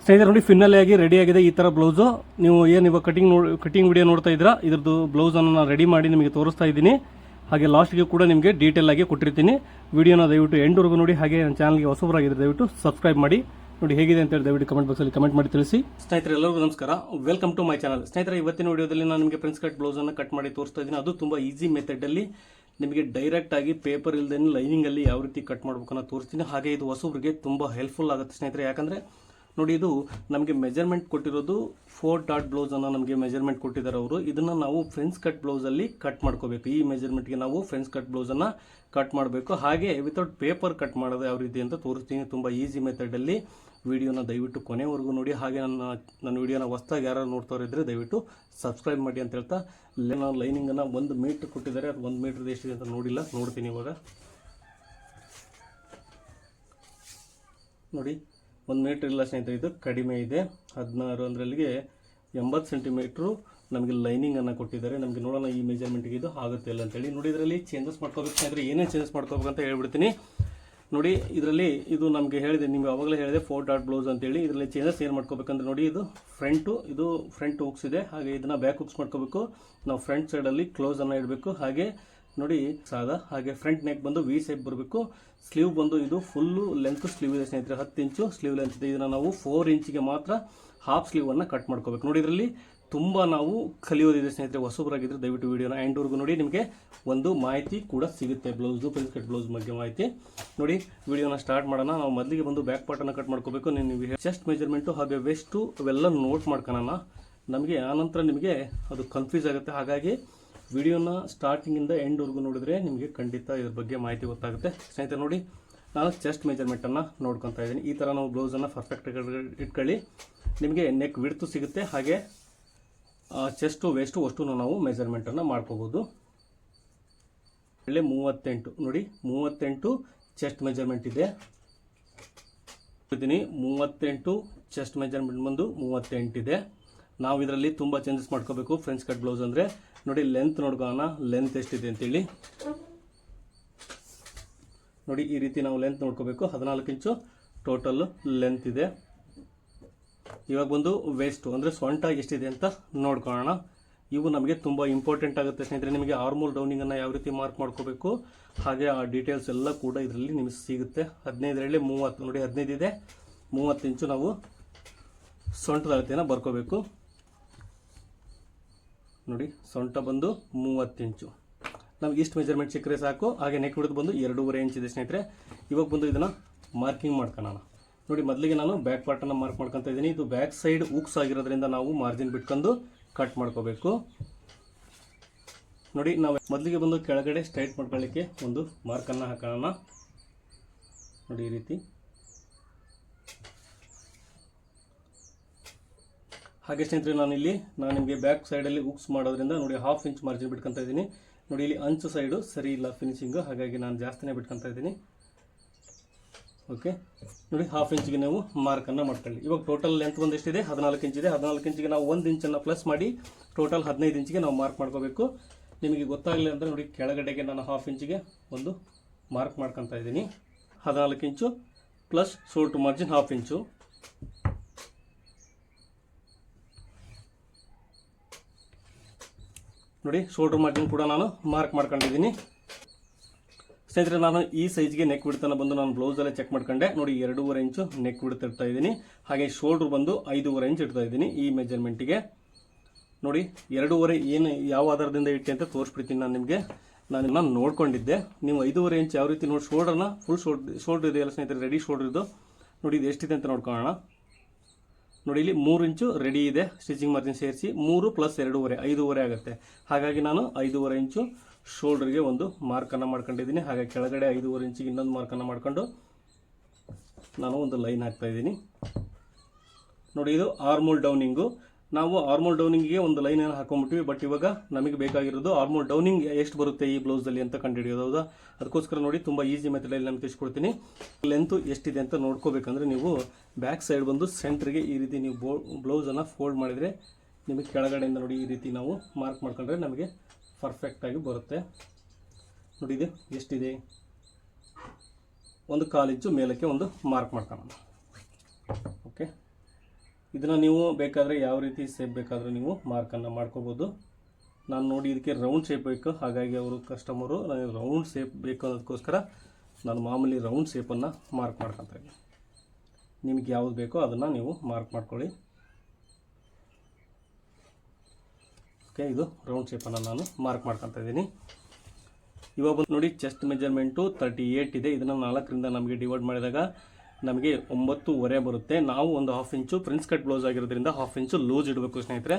ಸ್ನೇಹಿತರೆ ನೋಡಿ ಫಿನ್ನಲ್ ಆಗಿ ರೆಡಿ ಆಗಿದೆ ಈ ಥರ ಬ್ಲೌಸು. ನೀವು ಏನು ಇವಾಗ ಕಟಿಂಗ್ ವಿಡಿಯೋ ನೋಡ್ತಾ ಇದ್ದೀರಾ, ಇದ್ರದ್ದು ಬ್ಲೌಸನ್ನು ನಾನು ರೆಡಿ ಮಾಡಿ ನಿಮಗೆ ತೋರಿಸ್ತಾ ಇದ್ದೀನಿ. ಹಾಗೆ ಲಾಸ್ಟ್ಗೆ ಕೂಡ ನಿಮಗೆ ಡೀಟೇಲ್ ಆಗಿ ಕೊಟ್ಟಿರ್ತೀನಿ. ವಿಡಿಯೋನ ದಯವಿಟ್ಟು ಎಂಡ್ವರೆಗೂ ನೋಡಿ. ಹಾಗೆ ನನ್ನ ಚಾನಲ್ಗೆ ಹೊಸಬರಾಗಿದ್ದರೆ ದಯವಿಟ್ಟು ಸಬ್ಸ್ಕ್ರೈಬ್ ಮಾಡಿ. ನೋಡಿ ಹೇಗಿದೆ ಅಂತ ಹೇಳಿ ದಯವಿಟ್ಟು ಕಮೆಂಟ್ ಬಾಕ್ಸಲ್ಲಿ ಕಮೆಂಟ್ ಮಾಡಿ ತಿಳಿಸಿ. ಸ್ನೇಹಿತರೆ ಎಲ್ಲರಿಗೂ ನಮಸ್ಕಾರ, ವೆಲ್ಕಮ್ ಟು ಮೈ ಚಾನಲ್. ಸ್ನೇಹಿತರೆ ಇವತ್ತಿನ ವಿಡಿಯೋದಲ್ಲಿ ನಾನು ನಿಮಗೆ ಫ್ರೆಂಡ್ಸ್ ಕಟ್ ಬ್ಲೌಸನ್ನು ಕಟ್ ಮಾಡಿ ತೋರಿಸ್ತಾ ಇದ್ದೀನಿ. ಅದು ತುಂಬ ಈಸಿ ಮೆಥಡಲ್ಲಿ ನಿಮಗೆ ಡೈರೆಕ್ಟ್ ಆಗಿ ಪೇಪರ್ ಇಲ್ಲದೆ ಲೈನಿಂಗಲ್ಲಿ ಯಾವ ರೀತಿ ಕಟ್ ಮಾಡ್ಬೇಕನ್ನ ತೋರಿಸ್ತೀನಿ. ಹಾಗೆ ಇದು ಹೊಸಬ್ರಿಗೆ ತುಂಬ ಹೆಲ್ಪ್ಫುಲ್ ಆಗುತ್ತೆ ಸ್ನೇಹಿತರೆ. ಯಾಕಂದರೆ ನೋಡಿ ಇದು ನಮಗೆ ಮೆಜರ್ಮೆಂಟ್ ಕೊಟ್ಟಿರೋದು 4 ಡಾಟ್ ಬ್ಲೌಸನ್ನು ನಮಗೆ ಮೆಜರ್ಮೆಂಟ್ ಕೊಟ್ಟಿದ್ದಾರೆ ಅವರು. ಇದನ್ನು ನಾವು ಫ್ರೆಂಡ್ಸ್ ಕಟ್ ಬ್ಲೌಸಲ್ಲಿ ಕಟ್ ಮಾಡ್ಕೋಬೇಕು. ಈ ಮೆಜರ್ಮೆಂಟ್ಗೆ ನಾವು ಫ್ರೆಂಡ್ಸ್ ಕಟ್ ಬ್ಲೌಸನ್ನು ಕಟ್ ಮಾಡಬೇಕು. ಹಾಗೆ ವಿತೌಟ್ ಪೇಪರ್ ಕಟ್ ಮಾಡೋದು ಯಾವ ರೀತಿ ಅಂತ ತೋರಿಸ್ತೀನಿ. ತುಂಬ ಈಸಿ ಮೆಥಡಲ್ಲಿ ವಿಡಿಯೋನ ದಯವಿಟ್ಟು ಕೊನೆವರೆಗೂ ನೋಡಿ. ಹಾಗೆ ನನ್ನ ವಿಡಿಯೋನ ಹೊಸ್ದಾಗಿ ಯಾರು ನೋಡ್ತಾರಿದ್ರೆ ದಯವಿಟ್ಟು ಸಬ್ಸ್ಕ್ರೈಬ್ ಮಾಡಿ ಅಂತ ಹೇಳ್ತಾ, ಲೈನಿಂಗನ್ನು 1 ಮೀಟ್ರ್ ಕೊಟ್ಟಿದ್ದಾರೆ. ಅದು 1 ಮೀಟ್ರ್ ಎಷ್ಟಿದೆ ಅಂತ ನೋಡ್ತೀನಿ ಇವಾಗ. ನೋಡಿ 1 ಮೀಟ್ರ್ ಇಲ್ಲ ಸ್ನೇಹಿತರೆ, ಇದು ಕಡಿಮೆ ಇದೆ. 16 ಅದರಲ್ಲಿಗೆ 80 ಸೆಂಟಿಮೀಟ್ರು ನಮಗೆ ಲೈನಿಂಗನ್ನು ಕೊಟ್ಟಿದ್ದಾರೆ. ನಮಗೆ ನೋಡೋಣ ಈ ಮೆಜರ್ಮೆಂಟ್ಗೆ ಇದು ಆಗುತ್ತೆ ಇಲ್ಲ ಅಂತೇಳಿ. ನೋಡಿ ಇದರಲ್ಲಿ ಚೇಂಜಸ್ ಮಾಡ್ಕೋಬೇಕು ಸ್ನೇಹಿತರೆ. ಏನೇನು ಚೇಂಜಸ್ ಮಾಡ್ಕೋಬೇಕು ಅಂತ ಹೇಳ್ಬಿಡ್ತೀನಿ. ನೋಡಿ ಇದರಲ್ಲಿ ಇದು ನಮಗೆ ಹೇಳಿದೆ, ನಿಮಗೆ ಆವಾಗಲೇ ಹೇಳಿದೆ 4 ಡಾಟ್ ಬ್ಲೌಸ್ ಅಂತೇಳಿ. ಇದರಲ್ಲಿ ಚೇಂಜಸ್ ಏನು ಮಾಡ್ಕೋಬೇಕಂದ್ರೆ ನೋಡಿ ಇದು ಫ್ರಂಟ್ ಹುಕ್ಸ್ ಇದೆ. ಹಾಗೆ ಇದನ್ನು ಬ್ಯಾಕ್ ಹುಕ್ಸ್ ಮಾಡ್ಕೋಬೇಕು. ನಾವು ಫ್ರಂಟ್ ಸೈಡಲ್ಲಿ ಕ್ಲೋಸನ್ನು ಇಡಬೇಕು. ಹಾಗೆ ನೋಡಿ ಹಾಗೆ ಫ್ರಂಟ್ ನೆಕ್ ಬಂದು ವಿ ಶೇಪ್ ಬರಬೇಕು. ಸ್ಲೀವ್ ಬಂದು ಇದು ಫುಲ್ಲು ಲೆಂತ್ ಸ್ಲೀವ್ ಇದೆ ಸ್ನೇಹಿತರೆ, 10 ಇಂಚು ಸ್ಲೀವ್ ಲೆಂತ್ ಇದೆ. ಇದನ್ನು ನಾವು 4 ಇಂಚಿಗೆ ಮಾತ್ರ ಹಾಫ್ ಸ್ಲೀವನ್ನು ಕಟ್ ಮಾಡ್ಕೋಬೇಕು. ನೋಡಿ ಇದರಲ್ಲಿ ತುಂಬ ನಾವು ಕಲಿಯೋದಿದೆ ಸ್ನೇಹಿತರೆ. ಹೊಸಬರಾಗಿದ್ದರೆ ದಯವಿಟ್ಟು ವಿಡಿಯೋನ ಎಂಡ್ವರೆಗೂ ನೋಡಿ. ನಿಮಗೆ ಒಂದು ಮಾಹಿತಿ ಕೂಡ ಸಿಗುತ್ತೆ ಬ್ಲೌಸು, ಫ್ರೆಂಡ್ಸ್ ಕಟ್ ಬ್ಲೌಸ್ ಬಗ್ಗೆ ಮಾಹಿತಿ. ನೋಡಿ ವಿಡಿಯೋನ ಸ್ಟಾರ್ಟ್ ಮಾಡೋಣ. ನಾವು ಮೊದಲಿಗೆ ಬಂದು ಬ್ಯಾಕ್ ಪಾರ್ಟನ್ನು ಕಟ್ ಮಾಡ್ಕೋಬೇಕು. ನೀವು ಚೆಸ್ಟ್ ಮೆಜರ್ಮೆಂಟು ಹಾಗೆ ವೆಸ್ಟು ಇವೆಲ್ಲ ನೋಟ್ ಮಾಡ್ಕೊಳ್ಳೋಣ. ನಮಗೆ ಆನಂತರ ನಿಮಗೆ ಅದು ಕನ್ಫ್ಯೂಸ್ ಆಗುತ್ತೆ. ಹಾಗಾಗಿ ವಿಡಿಯೋನ ಸ್ಟಾರ್ಟಿಂಗಿಂದ ಎಂಡ್ವರೆಗೂ ನೋಡಿದ್ರೆ ನಿಮಗೆ ಖಂಡಿತ ಇದ್ರ ಬಗ್ಗೆ ಮಾಹಿತಿ ಗೊತ್ತಾಗುತ್ತೆ ಸ್ನೇಹಿತರೆ. ನೋಡಿ ನಾನು ಚೆಸ್ಟ್ ಮೆಜರ್ಮೆಂಟನ್ನು ನೋಡ್ಕೊತಾ ಇದ್ದೀನಿ. ಈ ಥರ ನಾವು ಬ್ಲೌಸನ್ನು ಪರ್ಫೆಕ್ಟಾಗಿ ಇಟ್ಕೊಳ್ಳಿ. ನಿಮಗೆ ನೆಕ್ ವಿಡ್ತು ಸಿಗುತ್ತೆ. ಹಾಗೆ ಚೆಸ್ಟು ವೇಸ್ಟು ಅಷ್ಟು ನಾವು ಮೆಜರ್ಮೆಂಟನ್ನು ಮಾಡ್ಕೋಬೋದು. ಒಳ್ಳೆ 38 ನೋಡಿ 38 ಚೆಸ್ಟ್ ಮೆಜರ್ಮೆಂಟ್ ಇದೆ. 38 ಚೆಸ್ಟ್ ಮೆಜರ್ಮೆಂಟ್ ಬಂದು 38 ಇದೆ. ನಾವು ಇದರಲ್ಲಿ ತುಂಬ ಚೇಂಜಸ್ ಮಾಡ್ಕೋಬೇಕು ಫ್ರೆಂಡ್ಸ್ ಕಟ್ ಬ್ಲೌಸ್ ಅಂದರೆ. ನೋಡಿ ಲೆಂತ್ ನೋಡ್ಕೊಳ್ಳೋಣ, ಲೆಂತ್ ಎಷ್ಟಿದೆ ಅಂತೇಳಿ. ನೋಡಿ ಈ ರೀತಿ ನಾವು ಲೆಂತ್ ನೋಡ್ಕೋಬೇಕು. 14 ಇಂಚು ಟೋಟಲ್ ಲೆಂತ್ ಇದೆ. ಇವಾಗ ಬಂದು ವೇಸ್ಟು ಅಂದರೆ ಸೊಂಟ ಎಷ್ಟಿದೆ ಅಂತ ನೋಡ್ಕೊಳ್ಳೋಣ. ಇವು ನಮಗೆ ತುಂಬ ಇಂಪಾರ್ಟೆಂಟ್ ಆಗುತ್ತೆ ಸ್ನೇಹಿತರೆ. ನಿಮಗೆ ಆರ್ಮೋಲ್ ಡೌನಿಂಗನ್ನು ಯಾವ ರೀತಿ ಮಾರ್ಕ್ ಮಾಡ್ಕೋಬೇಕು ಹಾಗೆ ಆ ಡೀಟೇಲ್ಸ್ ಎಲ್ಲ ಕೂಡ ಇದರಲ್ಲಿ ನಿಮಗೆ ಸಿಗುತ್ತೆ. 15ರಲ್ಲಿ 30 ನೋಡಿ 15 ಇದೆ. 30 ಇಂಚು ನಾವು ಸೊಂಟದ ಅಳತೆಯನ್ನು ಬರ್ಕೋಬೇಕು. ನೋಡಿ ಸೊಂಟ ಬಂದು 30 ಇಂಚು. ನಮ್ಗೆ ಇಷ್ಟು ಮೆಜರ್ಮೆಂಟ್ ಸಿಕ್ಕರೆ ಸಾಕು. ಹಾಗೆ ನೆಕ್ ವಿಡ್ತ್ ಬಂದು 2.5 ಇಂಚ್ ಇದೆ ಸ್ನೇಹಿತರೆ. ಇವಾಗ ಬಂದು ಇದನ್ನು ಮಾರ್ಕಿಂಗ್ ಮಾಡ್ಕೊಳ್ಳೋಣ. ನೋಡಿ ಮೊದಲಿಗೆ ನಾನು ಬ್ಯಾಕ್ ಪಾರ್ಟನ್ನು ಮಾರ್ಕ್ ಮಾಡ್ಕೊತಾ ಇದ್ದೀನಿ. ಇದು ಬ್ಯಾಕ್ ಸೈಡ್ ಉಕ್ಸ್ ಆಗಿರೋದ್ರಿಂದ ನಾವು ಮಾರ್ಜಿನ್ ಬಿಟ್ಕೊಂಡು ಕಟ್ ಮಾಡ್ಕೋಬೇಕು. ನೋಡಿ ನಾವು ಮೊದಲಿಗೆ ಬಂದು ಕೆಳಗಡೆ ಸ್ಟ್ರೈಟ್ ಮಾಡ್ಕೊಳ್ಳಿಕ್ಕೆ ಒಂದು ಮಾರ್ಕನ್ನು ಹಾಕೋಣ. ನೋಡಿ ಈ ರೀತಿ. ಹಾಗೆ ಸ್ನೇಹಿತರೆ ನಾನು ನಿಮಗೆ ಬ್ಯಾಕ್ ಸೈಡಲ್ಲಿ ಉಕ್ಸ್ ಮಾಡೋದ್ರಿಂದ ನೋಡಿ 1/2 ಇಂಚ್ ಮಾರ್ಜಿನ್ ಬಿಟ್ಕೊತಾ ಇದ್ದೀನಿ. ನೋಡಿ ಇಲ್ಲಿ ಅಂಚು ಸೈಡು ಸರಿ ಇಲ್ಲ ಫಿನಿಶಿಂಗು, ಹಾಗಾಗಿ ನಾನು ಜಾಸ್ತಿನೇ ಬಿಟ್ಕೊತಾ ಇದ್ದೀನಿ. ಓಕೆ ನೋಡಿ 1/2 ಇಂಚಿಗೆ ನಾವು ಮಾರ್ಕನ್ನು ಮಾಡ್ಕೊಳ್ಳಿ. ಇವಾಗ ಟೋಟಲ್ ಲೆಂತ್ ಒಂದು ಎಷ್ಟಿದೆ 14 ಇಂಚಿದೆ. 14 ಇಂಚಿಗೆ ನಾವು 1 ಇಂಚನ್ನು ಪ್ಲಸ್ ಮಾಡಿ ಟೋಟಲ್ 15 ಇಂಚಿಗೆ ನಾವು ಮಾರ್ಕ್ ಮಾಡ್ಕೋಬೇಕು. ನಿಮಗೆ ಗೊತ್ತಾಗಲಿಲ್ಲ ಅಂದರೆ ನೋಡಿ ಕೆಳಗಡೆಗೆ ನಾನು 1/2 ಇಂಚಿಗೆ ಒಂದು ಮಾರ್ಕ್ ಮಾಡ್ಕೊತಾ ಇದ್ದೀನಿ. 14 ಇಂಚು ಪ್ಲಸ್ ಶೋಲ್ಡರ್ ಮಾರ್ಜಿನ್ 1/2 ಇಂಚು. ನೋಡಿ ಶೋಲ್ಡರ್ ಮಾರ್ಜಿನ್ ಕೂಡ ನಾನು ಮಾರ್ಕ್ ಮಾಡ್ಕೊಂಡಿದ್ದೀನಿ ಸ್ನೇಹಿತರೆ. ನಾನು ಈ ಸೈಜ್ಗೆ ನೆಕ್ ವಿಡ್ತನ್ನು ಬಂದು ನಾನು ಬ್ಲೌಸಲ್ಲೇ ಚೆಕ್ ಮಾಡ್ಕೊಂಡೆ. ನೋಡಿ 2.5 ಇಂಚು ನೆಕ್ ವಿಡ್ತ್ ಇಡ್ತಾ ಇದ್ದೀನಿ. ಹಾಗೆ ಶೋಲ್ಡರ್ ಬಂದು 5.5 ಇಂಚ್ ಇಡ್ತಾ ಇದ್ದೀನಿ ಈ ಮೆಜರ್ಮೆಂಟಿಗೆ. ನೋಡಿ 2.5 ಏನು ಯಾವ ಆಧಾರದಿಂದ ಇಟ್ಟೆ ಅಂತ ತೋರಿಸ್ಬಿಡ್ತೀನಿ ನಾನು ನಿಮಗೆ. ನಾನು ನೋಡ್ಕೊಂಡಿದ್ದೆ. ನೀವು 5.5 ಇಂಚ್ ಯಾವ ರೀತಿ ನೋಡಿ ಶೋಲ್ಡರ್ನ ಫುಲ್ ಶೋಲ್ಡರ್ ಇದೆಯಲ್ಲ ಸ್ನೇಹಿತರೆ, ರೆಡಿ ಶೋಲ್ಡರ್ ಇದು. ನೋಡಿ ಇದು ಎಷ್ಟಿದೆ ಅಂತ ನೋಡ್ಕೊಳ್ಳೋಣ. ನೋಡಿ ಇಲ್ಲಿ 3 ಇಂಚು ರೆಡಿ ಇದೆ ಸ್ಟಿಚಿಂಗ್ ಮಾರ್ಜಿನ್ ಸೇರಿಸಿ. 3 ಪ್ಲಸ್ 2.5 5.5 ಆಗುತ್ತೆ. ಹಾಗಾಗಿ ನಾನು 5.5 ಇಂಚು ಶೋಲ್ಡರ್ಗೆ ಒಂದು ಮಾರ್ಕನ್ನು ಮಾಡ್ಕೊಂಡಿದ್ದೀನಿ. ಹಾಗೆ ಕೆಳಗಡೆ 5.5 ಇಂಚಿಗೆ ಇನ್ನೊಂದು ಮಾರ್ಕನ್ನು ಮಾಡ್ಕೊಂಡು ನಾನು ಒಂದು ಲೈನ್ ಹಾಕ್ತಾ ಇದ್ದೀನಿ. ನೋಡಿ ಇದು ಆರ್ಮೋಲ್ ಡೌನಿಂಗು. ನಾವು ಆರ್ಮೋಲ್ ಡೌನಿಂಗಿಗೆ ಒಂದು ಲೈನನ್ನು ಹಾಕೊಂಡ್ಬಿಟ್ವಿ. ಬಟ್ ಇವಾಗ ನಮಗೆ ಬೇಕಾಗಿರೋದು ಆರ್ಮೋಲ್ ಡೌನಿಂಗ್ ಎಷ್ಟು ಬರುತ್ತೆ ಈ ಬ್ಲೌಸಲ್ಲಿ ಅಂತ ಕಂಡುಹಿಡಿಯೋದು. ಹೌದಾ? ಅದಕ್ಕೋಸ್ಕರ ನೋಡಿ ತುಂಬ ಈಸಿ ಮೆಥಡಲ್ಲಿ ನಾನು ತಿಳಿಸ್ಕೊಡ್ತೀನಿ. ಲೆಂತು ಎಷ್ಟಿದೆ ಅಂತ ನೋಡ್ಕೋಬೇಕಂದ್ರೆ ನೀವು ಬ್ಯಾಕ್ ಸೈಡ್ ಬಂದು ಸೆಂಟ್ರಿಗೆ ಈ ರೀತಿ ನೀವು ಬ್ಲೌಸನ್ನು ಫೋಲ್ಡ್ ಮಾಡಿದರೆ ನಿಮಗೆ ಕೆಳಗಡೆಯಿಂದ ನೋಡಿ ಈ ರೀತಿ ನಾವು ಮಾರ್ಕ್ ಮಾಡ್ಕೊಂಡ್ರೆ ನಮಗೆ ಪರ್ಫೆಕ್ಟಾಗಿ ಬರುತ್ತೆ. ನೋಡಿ ಇದು ಎಷ್ಟಿದೆ, 1/4 ಇಂಚು ಮೇಲಕ್ಕೆ ಒಂದು ಮಾರ್ಕ್ ಮಾಡ್ಕೊಳ್ಳೋಣ. ಓಕೆ ಇದನ್ನು ನೀವು ಬೇಕಾದರೆ ಯಾವ ರೀತಿ ಶೇಪ್ ಬೇಕಾದರೂ ನೀವು ಮಾರ್ಕನ್ನು ಮಾಡ್ಕೋಬೋದು. ನಾನು ನೋಡಿ ಇದಕ್ಕೆ ರೌಂಡ್ ಶೇಪ್ ಬೇಕು, ಹಾಗಾಗಿ ಅವರು ಕಸ್ಟಮರು ನನಗೆ ರೌಂಡ್ ಶೇಪ್ ಬೇಕು ಅನ್ನೋದಕ್ಕೋಸ್ಕರ ನಾನು ಮಾಮೂಲಿ ರೌಂಡ್ ಶೇಪನ್ನು ಮಾರ್ಕ್ ಮಾಡ್ಕೊತಾ ಇದ್ದೀನಿ. ನಿಮಗೆ ಯಾವುದು ಬೇಕೋ ಅದನ್ನು ನೀವು ಮಾರ್ಕ್ ಮಾಡ್ಕೊಳ್ಳಿ. ಓಕೆ, ಇದು ರೌಂಡ್ ಶೇಪನ್ನು ನಾನು ಮಾರ್ಕ್ ಮಾಡ್ಕೊತಾ ಇದ್ದೀನಿ. ಇವಾಗ ಬಂದು ನೋಡಿ ಚೆಸ್ಟ್ ಮೆಜರ್ಮೆಂಟು 38 ಇದೆ. ಇದನ್ನು 4ರಿಂದ ನಮಗೆ ಡಿವೈಡ್ ಮಾಡಿದಾಗ ನಮಗೆ 9.5 ಬರುತ್ತೆ. ನಾವು ಒಂದು 1/2 ಇಂಚು ಪ್ರಿನ್ಸ್ ಕಟ್ ಬ್ಲೌಸ್ ಆಗಿರೋದ್ರಿಂದ 1/2 ಇಂಚು ಲೂಸ್ ಇಡಬೇಕು ಸ್ನೇಹಿತರೆ.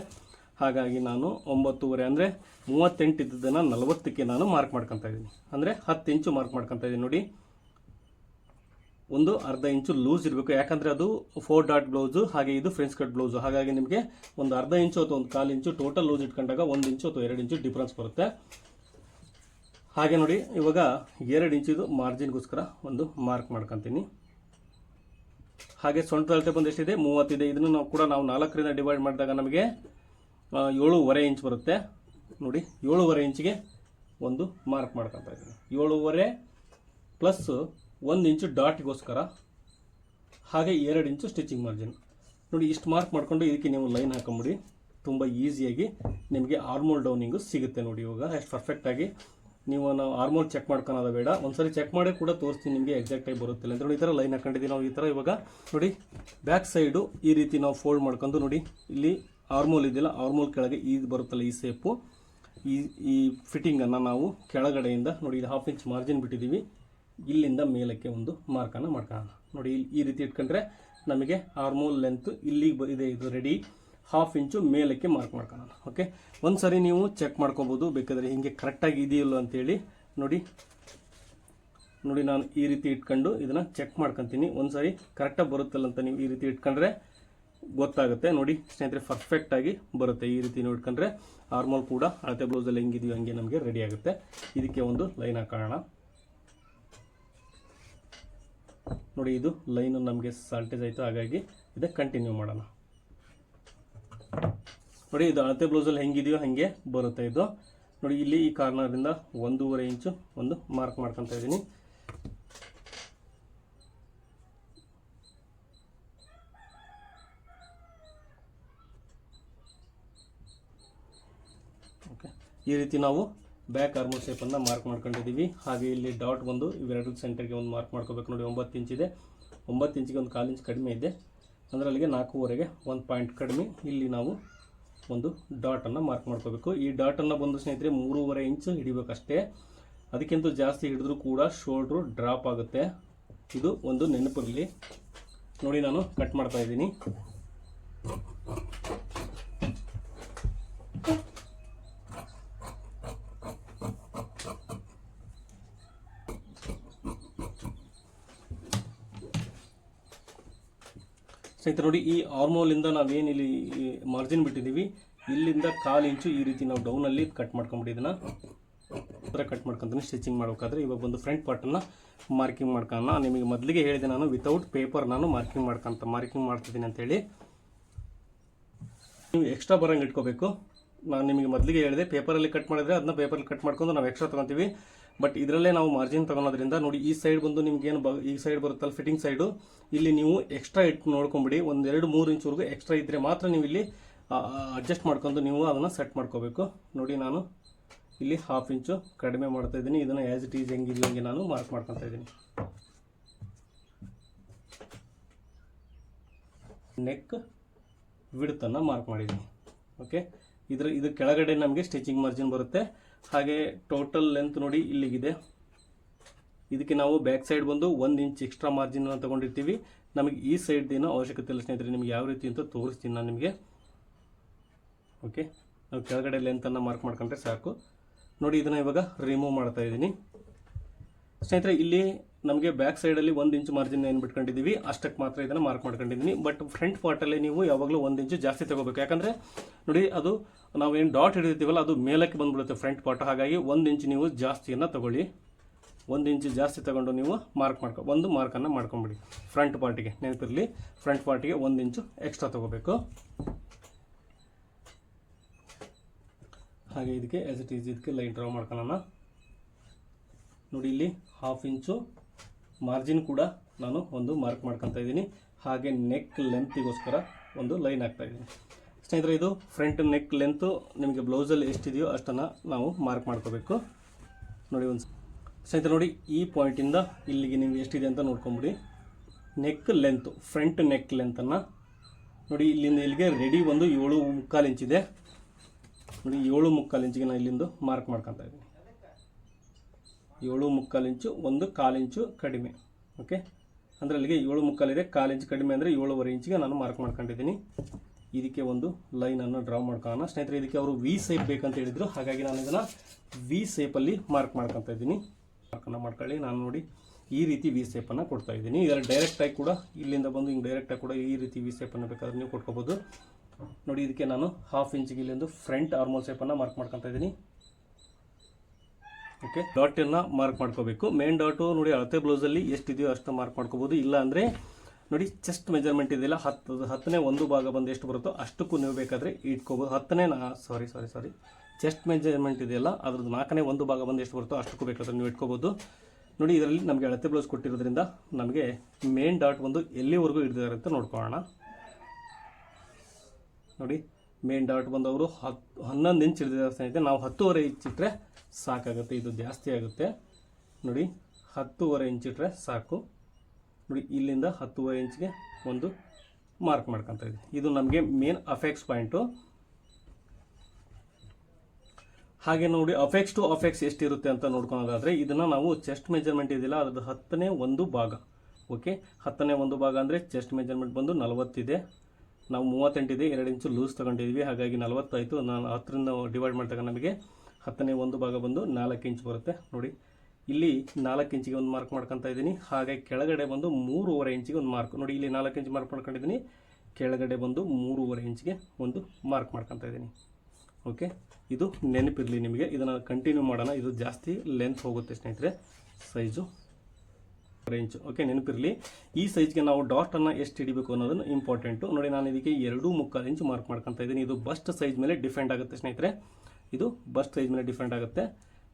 ಹಾಗಾಗಿ ನಾನು 9.5 ಅಂದರೆ 38 ಇದ್ದದನ್ನು 40ಕ್ಕೆ ನಾನು ಮಾರ್ಕ್ ಮಾಡ್ಕೊತಾ ಇದ್ದೀನಿ. ಅಂದರೆ 10 ಇಂಚು ಮಾರ್ಕ್ ಮಾಡ್ಕೊತಾ ಇದ್ದೀನಿ. ನೋಡಿ, ಒಂದು ಅರ್ಧ ಇಂಚು ಲೂಸ್ ಇರಬೇಕು, ಯಾಕಂದರೆ ಅದು 4 ಡಾಟ್ ಬ್ಲೌಸು, ಹಾಗೆ ಇದು ಫ್ರೆಂಚ್ ಕಟ್ ಬ್ಲೌಸು. ಹಾಗಾಗಿ ನಿಮಗೆ ಒಂದು ಅರ್ಧ ಇಂಚು ಅಥವಾ ಒಂದು 1/4 ಇಂಚು ಟೋಟಲ್ ಲೂಸ್ ಇಟ್ಕೊಂಡಾಗ 1 ಇಂಚು ಅಥವಾ 2 ಇಂಚು ಡಿಫ್ರೆನ್ಸ್ ಬರುತ್ತೆ. ಹಾಗೆ ನೋಡಿ, ಇವಾಗ 2 ಇಂಚಿದು ಮಾರ್ಜಿನ್ಗೋಸ್ಕರ ಒಂದು ಮಾರ್ಕ್ ಮಾಡ್ಕೊತೀನಿ. ಹಾಗೆ ಸೊಂಟದ ಅಳತೆ ಬಂದು ಎಷ್ಟಿದೆ? 30 ಇದೆ. ಇದನ್ನು ನಾವು 4ರಿಂದ ಡಿವೈಡ್ ಮಾಡಿದಾಗ ನಮಗೆ 7.5 ಇಂಚ್ ಬರುತ್ತೆ. ನೋಡಿ, 7.5 ಇಂಚಿಗೆ ಒಂದು ಮಾರ್ಕ್ ಮಾಡ್ಕೊತಾ ಇದ್ದೀನಿ. 7.5 ಪ್ಲಸ್ 1 ಇಂಚು ಡಾಟ್ಗೋಸ್ಕರ, ಹಾಗೆ 2 ಇಂಚು ಸ್ಟಿಚಿಂಗ್ ಮಾರ್ಜಿನ್. ನೋಡಿ, ಇಷ್ಟು ಮಾರ್ಕ್ ಮಾಡಿಕೊಂಡು ಇದಕ್ಕೆ ನೀವು ಲೈನ್ ಹಾಕೊಂಬಿಡಿ. ತುಂಬ ಈಸಿಯಾಗಿ ನಿಮಗೆ ಆರ್ಮೋಲ್ ಡೌನಿಂಗು ಸಿಗುತ್ತೆ. ನೋಡಿ, ಇವಾಗ ಎಷ್ಟು ಪರ್ಫೆಕ್ಟಾಗಿ ನೀವು ನಾವು ಆರ್ಮೋಲ್ ಚೆಕ್ ಮಾಡ್ಕೊಳೋದು ಬೇಡ, ಒಂದ್ಸರಿ ಚೆಕ್ ಮಾಡಿ ಕೂಡ ತೋರಿಸ್ತೀನಿ ನಿಮಗೆ ಎಕ್ಸಾಕ್ಟಾಗಿ ಬರುತ್ತಿಲ್ಲ ಅಂತ. ನೋಡಿ, ಈ ಥರ ಲೈನ್ ಹಾಕೊಂಡಿದ್ದೀವಿ ನಾವು. ಈ ಥರ ಇವಾಗ ನೋಡಿ ಬ್ಯಾಕ್ ಸೈಡು ಈ ರೀತಿ ನಾವು ಫೋಲ್ಡ್ ಮಾಡ್ಕೊಂಡು, ನೋಡಿ ಇಲ್ಲಿ ಆರ್ಮೋಲ್ ಇದೆಯಲ್ಲ, ಆರ್ಮೋಲ್ ಕೆಳಗೆ ಇದು ಬರುತ್ತಲ್ಲ ಈ ಶೇಪು, ಈ ಫಿಟ್ಟಿಂಗನ್ನು ನಾವು ಕೆಳಗಡೆಯಿಂದ ನೋಡಿ ಇದು 1/2 ಇಂಚ್ ಮಾರ್ಜಿನ್ ಬಿಟ್ಟಿದ್ದೀವಿ, ಇಲ್ಲಿಂದ ಮೇಲಕ್ಕೆ ಒಂದು ಮಾರ್ಕನ್ನು ಮಾಡ್ಕೊಳ್ಳೋಣ. ನೋಡಿ, ಈ ರೀತಿ ಇಟ್ಕೊಂಡ್ರೆ ನಮಗೆ ಆರ್ಮೋಲ್ ಲೆಂತ್ ಇಲ್ಲಿಗೆ ಇದೆ, ಇದು ರೆಡಿ. 1/2 ಇಂಚು ಮೇಲಕ್ಕೆ ಮಾರ್ಕ್ ಮಾಡ್ಕೊಳ್ಳೋಣ. ಓಕೆ, ಒಂದು ಸರಿ ನೀವು ಚೆಕ್ ಮಾಡ್ಕೋಬೋದು ಬೇಕಾದರೆ ಹಿಂಗೆ ಕರೆಕ್ಟಾಗಿ ಇದೆಯಲ್ಲ ಅಂತೇಳಿ. ನೋಡಿ ನೋಡಿ ನಾನು ಈ ರೀತಿ ಇಟ್ಕೊಂಡು ಇದನ್ನು ಚೆಕ್ ಮಾಡ್ಕೊತೀನಿ. ಒಂದು ಸರಿ ಕರೆಕ್ಟಾಗಿ ಬರುತ್ತಲ್ಲ ಅಂತ ನೀವು ಈ ರೀತಿ ಇಟ್ಕೊಂಡ್ರೆ ಗೊತ್ತಾಗುತ್ತೆ. ನೋಡಿ ಸ್ನೇಹಿತರೆ, ಪರ್ಫೆಕ್ಟಾಗಿ ಬರುತ್ತೆ. ಈ ರೀತಿ ನೀವು ಇಟ್ಕೊಂಡ್ರೆ ಆರ್ಮೋಲ್ ಕೂಡ ಅಳತೆ ಬ್ಲೌಸಲ್ಲಿ ಹೆಂಗಿದೆಯೋ ಹಂಗೆ ನಮಗೆ ರೆಡಿ ಆಗುತ್ತೆ. ಇದಕ್ಕೆ ಒಂದು ಲೈನ್ ಹಾಕೋಣ. ನೋಡಿ, ಇದು ಲೈನು ನಮಗೆ ಸಾಲ್ಟೇಜ್ ಆಯಿತು, ಹಾಗಾಗಿ ಇದಕ್ಕೆ ಕಂಟಿನ್ಯೂ ಮಾಡೋಣ. ನೋಡಿ, ಇದು ಅಳತೆ ಬ್ಲೌಸಲ್ಲಿ ಹೆಂಗಿದೆಯೋ ಹಾಗೆ ಬರುತ್ತೆ ಇದು. ನೋಡಿ, ಇಲ್ಲಿ ಈ ಕಾರ್ನರಿಂದ 1.5 ಇಂಚು ಒಂದು ಮಾರ್ಕ್ ಮಾಡ್ಕೊತಾ ಇದ್ದೀನಿ. ಓಕೆ, ಈ ರೀತಿ ನಾವು ಬ್ಯಾಕ್ ಆರ್ಮೋಲ್ ಶೇಪನ್ನು ಮಾರ್ಕ್ ಮಾಡ್ಕೊಂಡಿದ್ದೀವಿ. ಹಾಗೆ ಇಲ್ಲಿ ಡಾಟ್ ಬಂದು ಇವೆರಡು ಸೆಂಟರ್ಗೆ ಒಂದು ಮಾರ್ಕ್ ಮಾಡ್ಕೋಬೇಕು. ನೋಡಿ, 9 ಇಂಚಿದೆ. 9 ಇಂಚಿಗೆ ಒಂದು 1/4 ಇಂಚ್ ಕಡಿಮೆ ಇದೆ, ಅಂದರೆ ಅಲ್ಲಿಗೆ 4.5ಗೆ 1 ಪಾಯಿಂಟ್ ಕಡಿಮೆ. ಇಲ್ಲಿ ನಾವು ಒಂದು ಡಾಟನ್ನು ಮಾರ್ಕ್ ಮಾಡ್ಕೋಬೇಕು. ಈ ಡಾಟನ್ನು ಬಂದು ಸ್ನೇಹಿತರೆ 3.5 ಇಂಚು ಹಿಡಿಬೇಕಷ್ಟೇ. ಅದಕ್ಕಿಂತ ಜಾಸ್ತಿ ಹಿಡಿದ್ರೂ ಕೂಡ ಶೋಲ್ಡ್ರು ಡ್ರಾಪ್ ಆಗುತ್ತೆ. ಇದು ಒಂದು ನೆನಪಿರಲಿ. ನೋಡಿ, ನಾನು ಕಟ್ ಮಾಡ್ತಾ ಇದ್ದೀನಿ. ಸ್ನೇಹಿತರೆ, ನೋಡಿ, ಈ ಆರ್ಮೋಲಿಂದ ನಾವೇನು ಇಲ್ಲಿ ಮಾರ್ಜಿನ್ ಬಿಟ್ಟಿದ್ದೀವಿ, ಇಲ್ಲಿಂದ 1/4 ಇಂಚು ಈ ರೀತಿ ನಾವು ಡೌನಲ್ಲಿ ಕಟ್ ಮಾಡ್ಕೊಂಬಿಟ್ಟು ಇದನ್ನು ಥರ ಕಟ್ ಮಾಡ್ಕೊತೀನಿ ಸ್ಟಿಚಿಂಗ್ ಮಾಡಬೇಕಾದ್ರೆ. ಇವಾಗ ಒಂದು ಫ್ರಂಟ್ ಪಾರ್ಟನ್ನು ಮಾರ್ಕಿಂಗ್ ಮಾಡ್ಕೊಳ್ಳೋಣ. ನಿಮಗೆ ಮೊದಲಿಗೆ ಹೇಳಿದೆ ನಾನು ವಿತೌಟ್ ಪೇಪರ್ ನಾನು ಮಾರ್ಕಿಂಗ್ ಮಾಡ್ತಿದ್ದೀನಿ ಅಂತೇಳಿ. ನೀವು ಎಕ್ಸ್ಟ್ರಾ ಬರೋಂಗೆ ಇಟ್ಕೋಬೇಕು. ನಾನು ನಿಮಗೆ ಮೊದಲಿಗೆ ಹೇಳಿದೆ, ಪೇಪರಲ್ಲಿ ಕಟ್ ಮಾಡಿದರೆ ಅದನ್ನ ಪೇಪರಲ್ಲಿ ಕಟ್ ಮಾಡ್ಕೊಂಡು ನಾವು ಎಕ್ಸ್ಟ್ರಾ ತೊಗೊತೀವಿ. ಬಟ್ ಇದರಲ್ಲೇ ನಾವು ಮಾರ್ಜಿನ್ ತೊಗೊಳೋದ್ರಿಂದ ನೋಡಿ, ಈ ಸೈಡ್ ಬಂದು ನಿಮ್ಗೇನು ಈ ಸೈಡ್ ಬರುತ್ತಲ್ಲ ಫಿಟ್ಟಿಂಗ್ ಸೈಡು, ಇಲ್ಲಿ ನೀವು ಎಕ್ಸ್ಟ್ರಾ ಇಟ್ಟು ನೋಡ್ಕೊಂಬಿಡಿ. 1-2-3 ಇಂಚ್ವರೆಗೂ ಎಕ್ಸ್ಟ್ರಾ ಇದ್ದರೆ ಮಾತ್ರ ನೀವು ಇಲ್ಲಿ ಅಡ್ಜಸ್ಟ್ ಮಾಡ್ಕೊಂಡು ನೀವು ಅದನ್ನು ಸೆಟ್ ಮಾಡ್ಕೋಬೇಕು. ನೋಡಿ, ನಾನು ಇಲ್ಲಿ 1/2 ಇಂಚು ಕಡಿಮೆ ಮಾಡ್ತಾ ಇದ್ದೀನಿ. ಇದನ್ನು ಆ್ಯಸ್ ಇಟ್ ಈಸ್ ಹೆಂಗಿದೆಯೋ ಹಂಗೆ ನಾನು ಮಾರ್ಕ್ ಮಾಡ್ಕೊತಾ ಇದ್ದೀನಿ. ನೆಕ್ ವಿಡ್ತನ್ನು ಮಾರ್ಕ್ ಮಾಡಿದ್ದೀನಿ. ಓಕೆ, ಇದು ಕೆಳಗಡೆ ನಮಗೆ ಸ್ಟಿಚಿಂಗ್ ಮಾರ್ಜಿನ್ ಬರುತ್ತೆ. ಹಾಗೆ ಟೋಟಲ್ ಲೆಂತ್ ನೋಡಿ ಇಲ್ಲಿಗಿದೆ. ಇದಕ್ಕೆ ನಾವು ಬ್ಯಾಕ್ ಸೈಡ್ ಬಂದು 1 ಇಂಚ್ ಎಕ್ಸ್ಟ್ರಾ ಮಾರ್ಜಿನ್ ತಗೊಂಡಿರ್ತೀವಿ. ನಮಗೆ ಈ ಸೈಡ್ ಏನೋ ಅವಶ್ಯಕತೆ ಇಲ್ಲ ಸ್ನೇಹಿತರೆ, ನಿಮಗೆ ಯಾವ ರೀತಿ ಅಂತ ತೋರಿಸ್ತೀನಿ ನಾನು ನಿಮಗೆ. ಓಕೆ, ನಾವು ಕೆಳಗಡೆ ಲೆಂತನ್ನು ಮಾರ್ಕ್ ಮಾಡ್ಕೊಂಡ್ರೆ ಸಾಕು. ನೋಡಿ, ಇದನ್ನು ಇವಾಗ ರಿಮೂವ್ ಮಾಡ್ತಾ ಇದ್ದೀನಿ ಸ್ನೇಹಿತರೆ. ಇಲ್ಲಿ ನಮಗೆ ಬ್ಯಾಕ್ ಸೈಡಲ್ಲಿ 1 ಇಂಚ್ ಮಾರ್ಜಿನ್ ಏನು ಬಿಟ್ಕೊಂಡಿದ್ದೀವಿ ಅಷ್ಟಕ್ಕೆ ಮಾತ್ರ ಇದನ್ನು ಮಾರ್ಕ್ ಮಾಡ್ಕೊಂಡಿದ್ದೀನಿ. ಬಟ್ ಫ್ರಂಟ್ ಪಾರ್ಟಲ್ಲಿ ನೀವು ಯಾವಾಗಲೂ 1 ಇಂಚು ಜಾಸ್ತಿ ತಗೋಬೇಕು. ಯಾಕಂದರೆ ನೋಡಿ, ಅದು ನಾವೇನು ಡಾಟ್ ಹಿಡಿದಿರ್ತೀವಲ್ಲ ಅದು ಮೇಲಕ್ಕೆ ಬಂದುಬಿಡುತ್ತೆ ಫ್ರಂಟ್ ಪಾರ್ಟ್. ಹಾಗಾಗಿ 1 ಇಂಚ್ ನೀವು ಜಾಸ್ತಿಯನ್ನು ತಗೊಳ್ಳಿ. 1 ಇಂಚ್ ಜಾಸ್ತಿ ತಗೊಂಡು ನೀವು ಒಂದು ಮಾರ್ಕನ್ನು ಮಾಡ್ಕೊಂಬಿಡಿ ಫ್ರಂಟ್ ಪಾರ್ಟಿಗೆ. ನೆನಪಿರಲಿ, ಫ್ರಂಟ್ ಪಾರ್ಟಿಗೆ 1 ಇಂಚು ಎಕ್ಸ್ಟ್ರಾ ತಗೋಬೇಕು. ಹಾಗೆ ಇದಕ್ಕೆ ಆ್ಯಸ್ ಇಟ್ ಈಸ್ ಇದಕ್ಕೆ ಲೈನ್ ಡ್ರಾ ಮಾಡ್ಕೊಳ್ಳೋಣ. ನೋಡಿ, ಇಲ್ಲಿ 1/2 ಇಂಚು ಮಾರ್ಜಿನ್ ಕೂಡ ನಾನು ಒಂದು ಮಾರ್ಕ್ ಮಾಡ್ಕೊತಾ ಇದ್ದೀನಿ. ಹಾಗೆ ನೆಕ್ ಲೆಂತಿಗೋಸ್ಕರ ಒಂದು ಲೈನ್ ಹಾಕ್ತಾ ಇದ್ದೀನಿ ಸ್ನೇಹಿತರೆ. ಇದು ಫ್ರಂಟ್ ನೆಕ್ ಲೆಂತು ನಿಮಗೆ ಬ್ಲೌಸಲ್ಲಿ ಎಷ್ಟಿದೆಯೋ ಅಷ್ಟನ್ನು ನಾವು ಮಾರ್ಕ್ ಮಾಡ್ಕೋಬೇಕು. ನೋಡಿ ಒಂದು ಸ್ನೇಹಿತರೆ, ನೋಡಿ ಈ ಪಾಯಿಂಟಿಂದ ಇಲ್ಲಿಗೆ ನಿಮಗೆ ಎಷ್ಟಿದೆ ಅಂತ ನೋಡ್ಕೊಂಬಿಡಿ. ನೆಕ್ ಲೆಂತು, ಫ್ರಂಟ್ ನೆಕ್ ಲೆಂತನ್ನು ನೋಡಿ ಇಲ್ಲಿಂದ ಇಲ್ಲಿಗೆ ರೆಡಿ ಒಂದು 7.25 ಇಂಚಿದೆ. ನೋಡಿ 7.25 ಇಂಚಿಗೆ ನಾನು ಇಲ್ಲಿಂದ ಮಾರ್ಕ್ ಮಾಡ್ಕೊತಾ ಇದ್ದೀನಿ. 7.25 ಇಂಚು, 1/4 ಇಂಚು ಕಡಿಮೆ. ಓಕೆ, ಅಂದರೆ ಅಲ್ಲಿಗೆ 7.25 ಇದೆ, 1/4 ಇಂಚು ಕಡಿಮೆ ಅಂದರೆ 7.25 ಇಂಚಿಗೆ ನಾನು ಮಾರ್ಕ್ ಮಾಡ್ಕೊಂಡಿದ್ದೀನಿ. ಇದಕ್ಕೆ ಒಂದು ಲೈನನ್ನು ಡ್ರಾ ಮಾಡ್ಕೊಳ್ಳೋಣ ಸ್ನೇಹಿತರೆ. ಇದಕ್ಕೆ ಅವರು ವಿ ಶೇಪ್ ಬೇಕಂತ ಹೇಳಿದರು, ಹಾಗಾಗಿ ನಾನು ಇದನ್ನು ವಿ ಶೇಪಲ್ಲಿ ಮಾರ್ಕ್ ಮಾಡ್ಕೊತಾ ಇದ್ದೀನಿ. ಮಾರ್ಕನ್ನು ಮಾಡ್ಕೊಳ್ಳಿ. ನಾನು ನೋಡಿ ಈ ರೀತಿ ವಿ ಶೇಪನ್ನು ಕೊಡ್ತಾ ಇದ್ದೀನಿ. ಇದರ ಡೈರೆಕ್ಟಾಗಿ ಕೂಡ ಇಲ್ಲಿಂದ ಬಂದು ಹಿಂಗೆ ಡೈರೆಕ್ಟಾಗಿ ಕೂಡ ಈ ರೀತಿ ವಿ ಶೇಪನ್ನು ಬೇಕಾದ್ರೆ ನೀವು ಕೊಟ್ಕೋಬೋದು. ನೋಡಿ ಇದಕ್ಕೆ ನಾನು 1/2 ಇಂಚಿಗೆ ಇಲ್ಲಿಂದು ಫ್ರಂಟ್ ಆರ್ಮೋಲ್ ಶೇಪನ್ನು ಮಾರ್ಕ್ ಮಾಡ್ಕೊತಾ ಇದ್ದೀನಿ. ಓಕೆ, ಡಾಟನ್ನು ಮಾರ್ಕ್ ಮಾಡ್ಕೋಬೇಕು. ಮೇನ್ ಡಾಟು ನೋಡಿ ಅಳತೆ ಬ್ಲೌಸಲ್ಲಿ ಎಷ್ಟಿದೆಯೋ ಅಷ್ಟು ಮಾರ್ಕ್ ಮಾಡ್ಕೋಬೋದು. ಇಲ್ಲ ಅಂದರೆ ನೋಡಿ ಚೆಸ್ಟ್ ಮೆಜರ್ಮೆಂಟ್ ಇದೆಯಲ್ಲ, 10ನೇ 1 ಭಾಗ ಬಂದು ಎಷ್ಟು ಬರುತ್ತೋ ಅಷ್ಟಕ್ಕೂ ನೀವು ಬೇಕಾದರೆ ಇಟ್ಕೋಬೋದು. 10ನೇ ಸಾರಿ ಚೆಸ್ಟ್ ಮೆಜರ್ಮೆಂಟ್ ಇದೆಯಲ್ಲ ಅದ್ರದ್ದು 4ನೇ 1 ಭಾಗ ಬಂದು ಎಷ್ಟು ಬರುತ್ತೋ ಅಷ್ಟಕ್ಕೂ ಬೇಕಾದ್ರೆ ನೀವು ಇಟ್ಕೋಬೋದು. ನೋಡಿ ಇದರಲ್ಲಿ ನಮಗೆ ಅಳತೆ ಬ್ಲೌಸ್ ಕೊಟ್ಟಿರೋದ್ರಿಂದ ನಮಗೆ ಮೇನ್ ಡಾಟ್ ಒಂದು ಎಲ್ಲಿವರೆಗೂ ಹಿಡಿದಿದ್ದಾರೆ ಅಂತ ನೋಡ್ಕೊಳ್ಳೋಣ. ನೋಡಿ ಮೇನ್ ಡಾಟ್ ಬಂದು ಅವರು 11 ಇಂಚ್ ಹಿಡಿದಿದ್ದಾರೆ ಸ್ನೇಹಿತರೆ. ನಾವು 10.5 ಇಂಚ್ ಇಟ್ಟರೆ ಸಾಕಾಗುತ್ತೆ, ಇದು ಜಾಸ್ತಿ ಆಗುತ್ತೆ. ನೋಡಿ 10.5 ಇಂಚ್ ಇಟ್ಟರೆ ಸಾಕು. ನೋಡಿ ಇಲ್ಲಿಂದ 10.5 ಇಂಚ್ಗೆ ಒಂದು ಮಾರ್ಕ್ ಮಾಡ್ಕೊತಾ ಇದ್ದೀವಿ. ಇದು ನಮಗೆ ಮೇನ್ ಅಫೆಕ್ಸ್ ಪಾಯಿಂಟು. ಹಾಗೆ ನೋಡಿ ಅಫೆಕ್ಸ್ ಟು ಅಫೆಕ್ಸ್ ಎಷ್ಟಿರುತ್ತೆ ಅಂತ ನೋಡ್ಕೊಳೋದಾದರೆ ಇದನ್ನು ನಾವು ಚೆಸ್ಟ್ ಮೆಜರ್ಮೆಂಟ್ ಇದೆಯಲ್ಲ ಅದ್ರದ್ದು 10ನೇ 1 ಭಾಗ. ಓಕೆ, 10ನೇ 1 ಭಾಗ ಅಂದರೆ ಚೆಸ್ಟ್ ಮೆಜರ್ಮೆಂಟ್ ಬಂದು 40 ಇದೆ. ನಾವು 38 ಇದೆ, 2 ಇಂಚು ಲೂಸ್ ತೊಗೊಂಡಿದ್ವಿ, ಹಾಗಾಗಿ 40 ಆಯಿತು. ನಾನು 10ರಿಂದ ಡಿವೈಡ್ ಮಾಡಿದಾಗ ನಮಗೆ 10ನೇ 1 ಭಾಗ ಬಂದು 4 ಇಂಚ್ ಬರುತ್ತೆ. ನೋಡಿ ಇಲ್ಲಿ 4 ಇಂಚಿಗೆ ಒಂದು ಮಾರ್ಕ್ ಮಾಡ್ಕೊತಾ ಇದ್ದೀನಿ. ಹಾಗೆ ಕೆಳಗಡೆ ಬಂದು 3.5 ಇಂಚಿಗೆ ಒಂದು ಮಾರ್ಕ್. ನೋಡಿ ಇಲ್ಲಿ 4 ಇಂಚ್ ಮಾರ್ಕ್ ಮಾಡ್ಕೊಂಡಿದ್ದೀನಿ, ಕೆಳಗಡೆ ಬಂದು 3.5 ಇಂಚಿಗೆ ಒಂದು ಮಾರ್ಕ್ ಮಾಡ್ಕೊತಾ ಇದ್ದೀನಿ. ಓಕೆ, ಇದು ನೆನಪಿರಲಿ ನಿಮಗೆ. ಇದನ್ನು ಕಂಟಿನ್ಯೂ ಮಾಡೋಣ, ಇದು ಜಾಸ್ತಿ ಲೆಂತ್ ಹೋಗುತ್ತೆ ಸ್ನೇಹಿತರೆ. ಸೈಜು 3 ಇಂಚು. ಓಕೆ, ನೆನಪಿರಲಿ. ಈ ಸೈಜ್ಗೆ ನಾವು ಡಾಟನ್ನು ಎಷ್ಟು ಹಿಡಿಬೇಕು ಅನ್ನೋದನ್ನು ಇಂಪಾರ್ಟೆಂಟು. ನೋಡಿ ನಾನು ಇದಕ್ಕೆ 2.25 ಇಂಚು ಮಾರ್ಕ್ ಮಾಡ್ಕೊತಾ ಇದ್ದೀನಿ. ಇದು ಬಸ್ಟ್ ಸೈಜ್ ಮೇಲೆ ಡಿಫೆಂಡ್ ಆಗುತ್ತೆ ಸ್ನೇಹಿತರೆ. ಇದು ಬಸ್ಟ್ ಸೈಜ್ ಮೇಲೆ ಡಿಫೆಂಡ್ ಆಗುತ್ತೆ.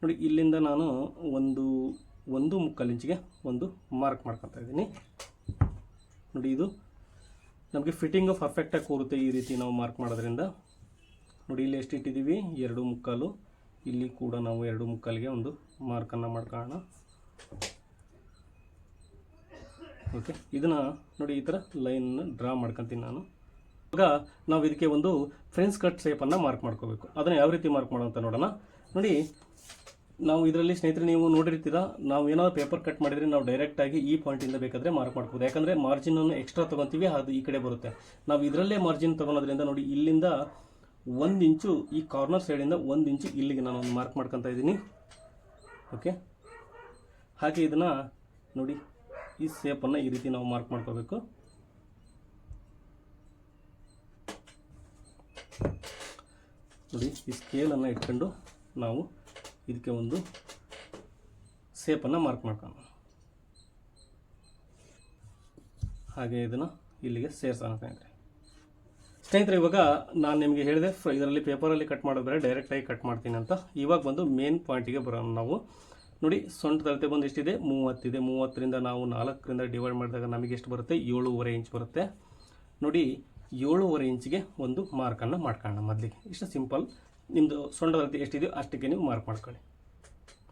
ನೋಡಿ ಇಲ್ಲಿಂದ ನಾನು 1.25 ಇಂಚಿಗೆ ಒಂದು ಮಾರ್ಕ್ ಮಾಡ್ಕೊತಾ ಇದ್ದೀನಿ. ನೋಡಿ ಇದು ನಮಗೆ ಫಿಟ್ಟಿಂಗು ಪರ್ಫೆಕ್ಟಾಗಿ ಕೂರುತ್ತೆ ಈ ರೀತಿ ನಾವು ಮಾರ್ಕ್ ಮಾಡೋದ್ರಿಂದ. ನೋಡಿ ಇಲ್ಲಿ ಎಷ್ಟು ಇಟ್ಟಿದ್ದೀವಿ, 2.25. ಇಲ್ಲಿ ಕೂಡ ನಾವು 2.25ಗೆ ಒಂದು ಮಾರ್ಕನ್ನು ಮಾಡ್ಕೊಳ್ಳೋಣ. ಓಕೆ, ಇದನ್ನು ನೋಡಿ ಈ ಥರ ಲೈನನ್ನು ಡ್ರಾ ಮಾಡ್ಕೊತೀನಿ ನಾನು. ಇವಾಗ ನಾವು ಇದಕ್ಕೆ ಒಂದು ಫ್ರೆಂಚ್ ಕಟ್ ಶೇಪನ್ನು ಮಾರ್ಕ್ ಮಾಡ್ಕೋಬೇಕು. ಅದನ್ನು ಯಾವ ರೀತಿ ಮಾರ್ಕ್ ಮಾಡೋಂತ ನೋಡೋಣ. ನೋಡಿ ನಾವು ಇದರಲ್ಲಿ ಸ್ನೇಹಿತರೆ ನೀವು ನೋಡಿರ್ತೀರ, ನಾವು ಏನಾದರೂ ಪೇಪರ್ ಕಟ್ ಮಾಡಿದರೆ ನಾವು ಡೈರೆಕ್ಟಾಗಿ ಈ ಪಾಯಿಂಟಿಂದ ಬೇಕಾದರೆ ಮಾರ್ಕ್ ಮಾಡ್ಕೋಬೋದು. ಯಾಕಂದರೆ ಮಾರ್ಜಿನನ್ನು ಎಕ್ಸ್ಟ್ರಾ ತೊಗೊತೀವಿ, ಅದು ಈ ಕಡೆ ಬರುತ್ತೆ. ನಾವು ಇದರಲ್ಲೇ ಮಾರ್ಜಿನ್ ತೊಗೊಳೋದ್ರಿಂದ ನೋಡಿ ಇಲ್ಲಿಂದ 1 ಇಂಚು ಈ ಕಾರ್ನರ್ ಸೈಡಿಂದ 1 ಇಂಚು ಇಲ್ಲಿಗೆ ನಾನು ಒಂದು ಮಾರ್ಕ್ ಮಾಡ್ಕೊತಾ ಇದ್ದೀನಿ. ಓಕೆ, ಹಾಗೆ ಇದನ್ನು ನೋಡಿ ಈ ಶೇಪನ್ನು ಈ ರೀತಿ ನಾವು ಮಾರ್ಕ್ ಮಾಡ್ಕೋಬೇಕು. ನೋಡಿ ಈ ಸ್ಕೇಲನ್ನು ಇಟ್ಕೊಂಡು ನಾವು ಇದಕ್ಕೆ ಒಂದು ಶೇಪನ್ನು ಮಾರ್ಕ್ ಮಾಡ್ಕೊಳ್ಳೋಣ. ಹಾಗೆ ಇದನ್ನು ಇಲ್ಲಿಗೆ ಸೇರಿಸೋಣ ಸ್ನೇಹಿತರೆ. ಇವಾಗ ನಾನು ನಿಮಗೆ ಹೇಳಿದೆ ಇದರಲ್ಲಿ ಪೇಪರಲ್ಲಿ ಕಟ್ ಮಾಡೋದು ಬೇರೆ, ಡೈರೆಕ್ಟಾಗಿ ಕಟ್ ಮಾಡ್ತೀನಿ ಅಂತ. ಇವಾಗ ಬಂದು ಮೇನ್ ಪಾಯಿಂಟಿಗೆ ಬರೋಣ ನಾವು. ನೋಡಿ ಸೊಂಟದ ಅಳತೆ ಬಂದು ಎಷ್ಟಿದೆ, 30 ಇದೆ. 30ರಿಂದ ನಾವು 4ರಿಂದ ಡಿವೈಡ್ ಮಾಡಿದಾಗ ನಮಗೆ ಎಷ್ಟು ಬರುತ್ತೆ, 7.5 ಇಂಚ್ ಬರುತ್ತೆ. ನೋಡಿ 7.5 ಇಂಚಿಗೆ ಒಂದು ಮಾರ್ಕನ್ನು ಮಾಡ್ಕೊಳ್ಳೋಣ ಮೊದಲಿಗೆ. ಇಷ್ಟು ಸಿಂಪಲ್. ನಿಮ್ಮದು ಸೊಂಟದ ಅಳತೆ ಎಷ್ಟಿದೆಯೋ ಅಷ್ಟಕ್ಕೆ ನೀವು ಮಾರ್ಕ್ ಮಾಡ್ಕೊಳ್ಳಿ.